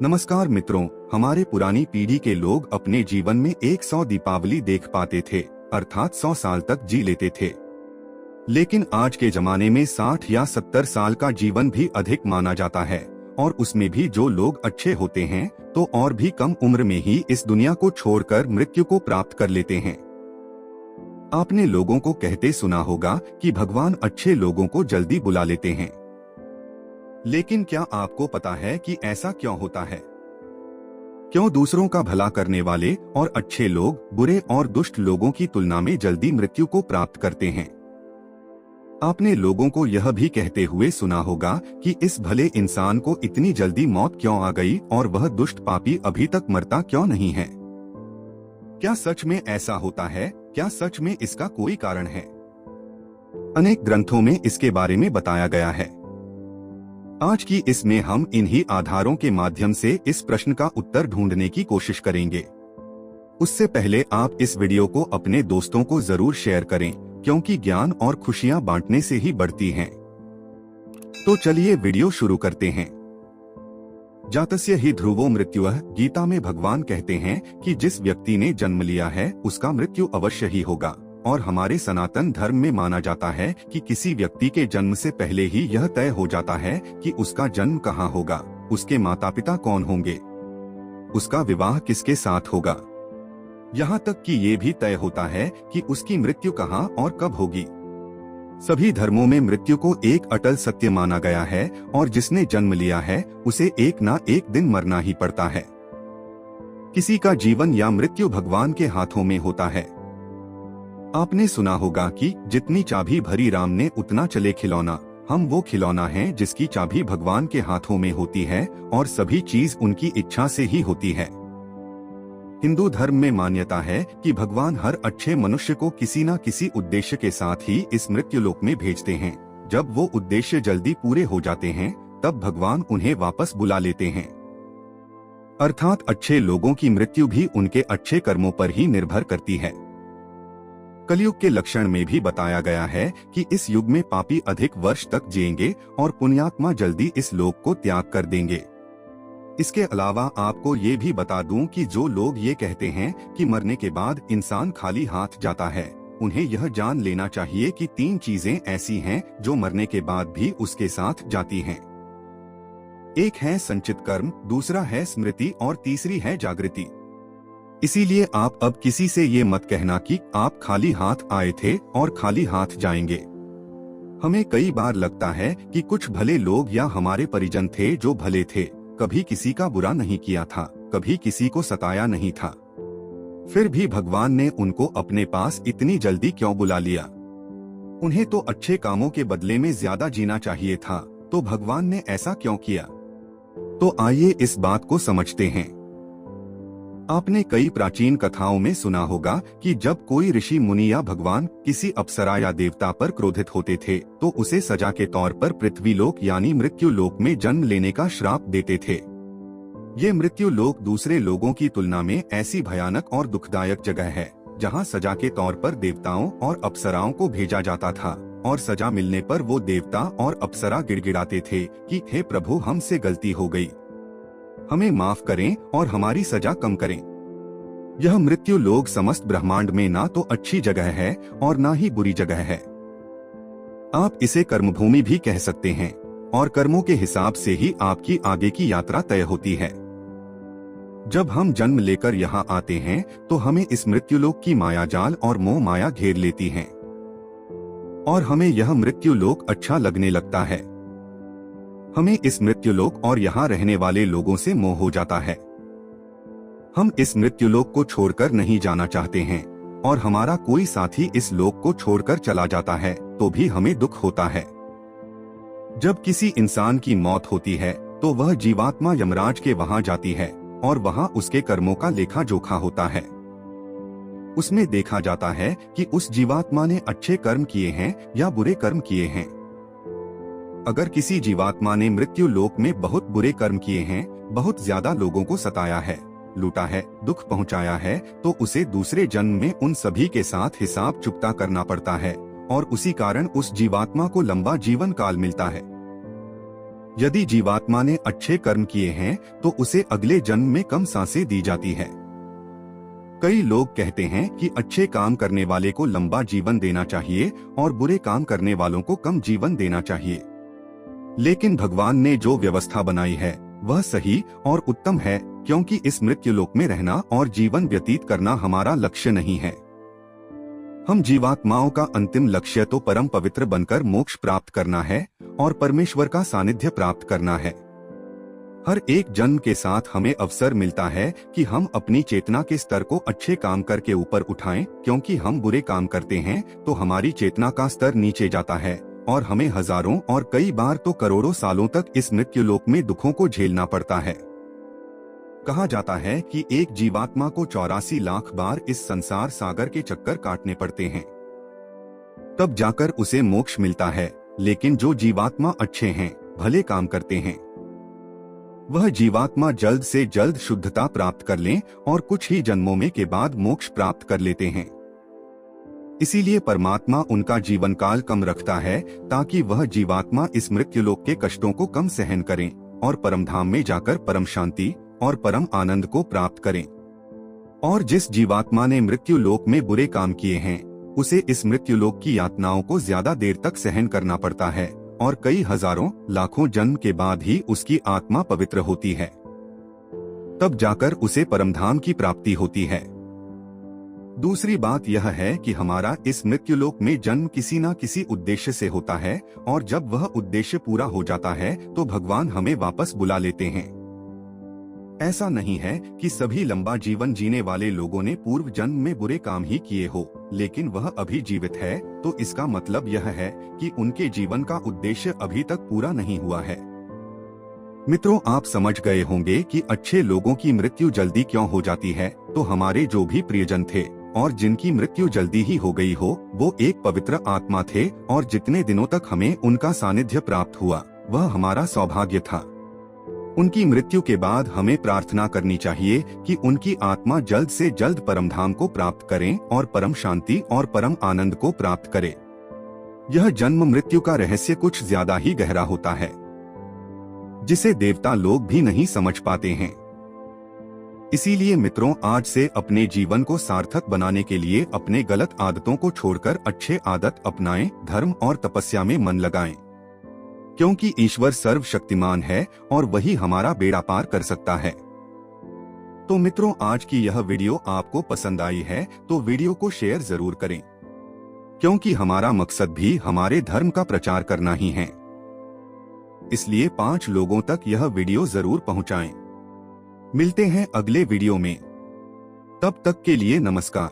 नमस्कार मित्रों, हमारे पुरानी पीढ़ी के लोग अपने जीवन में 100 दीपावली देख पाते थे, अर्थात 100 साल तक जी लेते थे। लेकिन आज के जमाने में 60 या 70 साल का जीवन भी अधिक माना जाता है, और उसमें भी जो लोग अच्छे होते हैं तो और भी कम उम्र में ही इस दुनिया को छोड़कर मृत्यु को प्राप्त कर लेते हैं। आपने लोगों को कहते सुना होगा कि भगवान अच्छे लोगों को जल्दी बुला लेते हैं। लेकिन क्या आपको पता है कि ऐसा क्यों होता है? क्यों दूसरों का भला करने वाले और अच्छे लोग बुरे और दुष्ट लोगों की तुलना में जल्दी मृत्यु को प्राप्त करते हैं? आपने लोगों को यह भी कहते हुए सुना होगा कि इस भले इंसान को इतनी जल्दी मौत क्यों आ गई और वह दुष्ट पापी अभी तक मरता क्यों नहीं है। क्या सच में ऐसा होता है? क्या सच में इसका कोई कारण है? अनेक ग्रंथों में इसके बारे में बताया गया है। आज की इसमें हम इन्हीं आधारों के माध्यम से इस प्रश्न का उत्तर ढूंढने की कोशिश करेंगे। उससे पहले आप इस वीडियो को अपने दोस्तों को जरूर शेयर करें, क्योंकि ज्ञान और खुशियां बांटने से ही बढ़ती हैं। तो चलिए वीडियो शुरू करते हैं। जातस्य ही ध्रुवो मृत्युः, गीता में भगवान कहते हैं कि जिस व्यक्ति ने जन्म लिया है उसका मृत्यु अवश्य ही होगा। और हमारे सनातन धर्म में माना जाता है कि किसी व्यक्ति के जन्म से पहले ही यह तय हो जाता है कि उसका जन्म कहाँ होगा, उसके माता पिता कौन होंगे, उसका विवाह किसके साथ होगा। यहाँ तक कि ये भी तय होता है कि उसकी मृत्यु कहाँ और कब होगी। सभी धर्मों में मृत्यु को एक अटल सत्य माना गया है, और जिसने जन्म लिया है उसे एक ना एक दिन मरना ही पड़ता है। किसी का जीवन या मृत्यु भगवान के हाथों में होता है। आपने सुना होगा कि जितनी चाबी भरी राम ने उतना चले खिलौना। हम वो खिलौना हैं जिसकी चाबी भगवान के हाथों में होती है, और सभी चीज उनकी इच्छा से ही होती है। हिंदू धर्म में मान्यता है कि भगवान हर अच्छे मनुष्य को किसी न किसी उद्देश्य के साथ ही इस मृत्युलोक में भेजते हैं। जब वो उद्देश्य जल्दी पूरे हो जाते हैं तब भगवान उन्हें वापस बुला लेते हैं। अर्थात अच्छे लोगों की मृत्यु भी उनके अच्छे कर्मों पर ही निर्भर करती है। कलयुग के लक्षण में भी बताया गया है कि इस युग में पापी अधिक वर्ष तक जिएंगे और पुण्यात्मा जल्दी इस लोक को त्याग कर देंगे। इसके अलावा आपको ये भी बता दूं कि जो लोग ये कहते हैं कि मरने के बाद इंसान खाली हाथ जाता है, उन्हें यह जान लेना चाहिए कि 3 चीजें ऐसी हैं जो मरने के बाद भी उसके साथ जाती हैं। एक है संचित कर्म, दूसरा है स्मृति और तीसरी है जागृति। इसीलिए आप अब किसी से ये मत कहना कि आप खाली हाथ आए थे और खाली हाथ जाएंगे। हमें कई बार लगता है कि कुछ भले लोग या हमारे परिजन थे जो भले थे, कभी किसी का बुरा नहीं किया था, कभी किसी को सताया नहीं था, फिर भी भगवान ने उनको अपने पास इतनी जल्दी क्यों बुला लिया। उन्हें तो अच्छे कामों के बदले में ज्यादा जीना चाहिए था, तो भगवान ने ऐसा क्यों किया? तो आइए इस बात को समझते हैं। आपने कई प्राचीन कथाओं में सुना होगा कि जब कोई ऋषि मुनि या भगवान किसी अप्सरा या देवता पर क्रोधित होते थे तो उसे सजा के तौर पर पृथ्वीलोक यानी मृत्यु लोक में जन्म लेने का श्राप देते थे। ये मृत्यु लोक दूसरे लोगों की तुलना में ऐसी भयानक और दुखदायक जगह है जहाँ सजा के तौर पर देवताओं और अप्सराओं को भेजा जाता था, और सजा मिलने पर वो देवता और अप्सरा गिड़गिड़ाते थे कि हे प्रभु, हमसे गलती हो गई, हमें माफ करें और हमारी सजा कम करें। यह मृत्यु लोक समस्त ब्रह्मांड में ना तो अच्छी जगह है और ना ही बुरी जगह है। आप इसे कर्मभूमि भी कह सकते हैं, और कर्मों के हिसाब से ही आपकी आगे की यात्रा तय होती है। जब हम जन्म लेकर यहाँ आते हैं तो हमें इस मृत्युलोक की माया जाल और मोह माया घेर लेती है, और हमें यह मृत्युलोक अच्छा लगने लगता है। हमें इस मृत्युलोक और यहाँ रहने वाले लोगों से मोह हो जाता है। हम इस मृत्युलोक को छोड़कर नहीं जाना चाहते हैं, और हमारा कोई साथी इस लोक को छोड़कर चला जाता है तो भी हमें दुख होता है। जब किसी इंसान की मौत होती है तो वह जीवात्मा यमराज के वहां जाती है, और वहां उसके कर्मों का लेखा जोखा होता है। उसमें देखा जाता है कि उस जीवात्मा ने अच्छे कर्म किए हैं या बुरे कर्म किए हैं। अगर किसी जीवात्मा ने मृत्यु लोक में बहुत बुरे कर्म किए हैं, बहुत ज्यादा लोगों को सताया है, लूटा है, दुख पहुंचाया है, तो उसे दूसरे जन्म में उन सभी के साथ हिसाब चुकता करना पड़ता है, और उसी कारण उस जीवात्मा को लंबा जीवन काल मिलता है। यदि जीवात्मा ने अच्छे कर्म किए हैं तो उसे अगले जन्म में कम सांसें दी जाती है। कई लोग कहते हैं कि अच्छे काम करने वाले को लंबा जीवन देना चाहिए और बुरे काम करने वालों को कम जीवन देना चाहिए। लेकिन भगवान ने जो व्यवस्था बनाई है वह सही और उत्तम है, क्योंकि इस मृत्युलोक में रहना और जीवन व्यतीत करना हमारा लक्ष्य नहीं है। हम जीवात्माओं का अंतिम लक्ष्य तो परम पवित्र बनकर मोक्ष प्राप्त करना है और परमेश्वर का सानिध्य प्राप्त करना है। हर एक जन्म के साथ हमें अवसर मिलता है कि हम अपनी चेतना के स्तर को अच्छे काम करके ऊपर उठाएं, क्योंकि हम बुरे काम करते हैं तो हमारी चेतना का स्तर नीचे जाता है और हमें हजारों और कई बार तो करोड़ों सालों तक इस मृत्युलोक में दुखों को झेलना पड़ता है। कहा जाता है कि एक जीवात्मा को 84 लाख बार इस संसार सागर के चक्कर काटने पड़ते हैं, तब जाकर उसे मोक्ष मिलता है। लेकिन जो जीवात्मा अच्छे हैं, भले काम करते हैं, वह जीवात्मा जल्द से जल्द शुद्धता प्राप्त कर लें और कुछ ही जन्मों में के बाद मोक्ष प्राप्त कर लेते हैं। इसीलिए परमात्मा उनका जीवन काल कम रखता है, ताकि वह जीवात्मा इस मृत्युलोक के कष्टों को कम सहन करें और परमधाम में जाकर परम शांति और परम आनंद को प्राप्त करें। और जिस जीवात्मा ने मृत्युलोक में बुरे काम किए हैं, उसे इस मृत्युलोक की यातनाओं को ज्यादा देर तक सहन करना पड़ता है और कई हजारों लाखों जन्म के बाद ही उसकी आत्मा पवित्र होती है, तब जाकर उसे परमधाम की प्राप्ति होती है। दूसरी बात यह है कि हमारा इस मृत्युलोक में जन्म किसी न किसी उद्देश्य से होता है, और जब वह उद्देश्य पूरा हो जाता है तो भगवान हमें वापस बुला लेते हैं। ऐसा नहीं है कि सभी लंबा जीवन जीने वाले लोगों ने पूर्व जन्म में बुरे काम ही किए हो, लेकिन वह अभी जीवित है तो इसका मतलब यह है कि उनके जीवन का उद्देश्य अभी तक पूरा नहीं हुआ है। मित्रों, आप समझ गए होंगे कि अच्छे लोगों की मृत्यु जल्दी क्यों हो जाती है। तो हमारे जो भी प्रियजन थे और जिनकी मृत्यु जल्दी ही हो गई हो, वो एक पवित्र आत्मा थे और जितने दिनों तक हमें उनका सानिध्य प्राप्त हुआ वह हमारा सौभाग्य था। उनकी मृत्यु के बाद हमें प्रार्थना करनी चाहिए कि उनकी आत्मा जल्द से जल्द परमधाम को प्राप्त करें और परम शांति और परम आनंद को प्राप्त करे। यह जन्म मृत्यु का रहस्य कुछ ज्यादा ही गहरा होता है, जिसे देवता लोग भी नहीं समझ पाते हैं। इसीलिए मित्रों, आज से अपने जीवन को सार्थक बनाने के लिए अपने गलत आदतों को छोड़कर अच्छे आदत अपनाएं, धर्म और तपस्या में मन लगाएं, क्योंकि ईश्वर सर्वशक्तिमान है और वही हमारा बेड़ा पार कर सकता है। तो मित्रों, आज की यह वीडियो आपको पसंद आई है तो वीडियो को शेयर जरूर करें, क्योंकि हमारा मकसद भी हमारे धर्म का प्रचार करना ही है। इसलिए 5 लोगों तक यह वीडियो जरूर पहुंचाएं। मिलते हैं अगले वीडियो में, तब तक के लिए नमस्कार।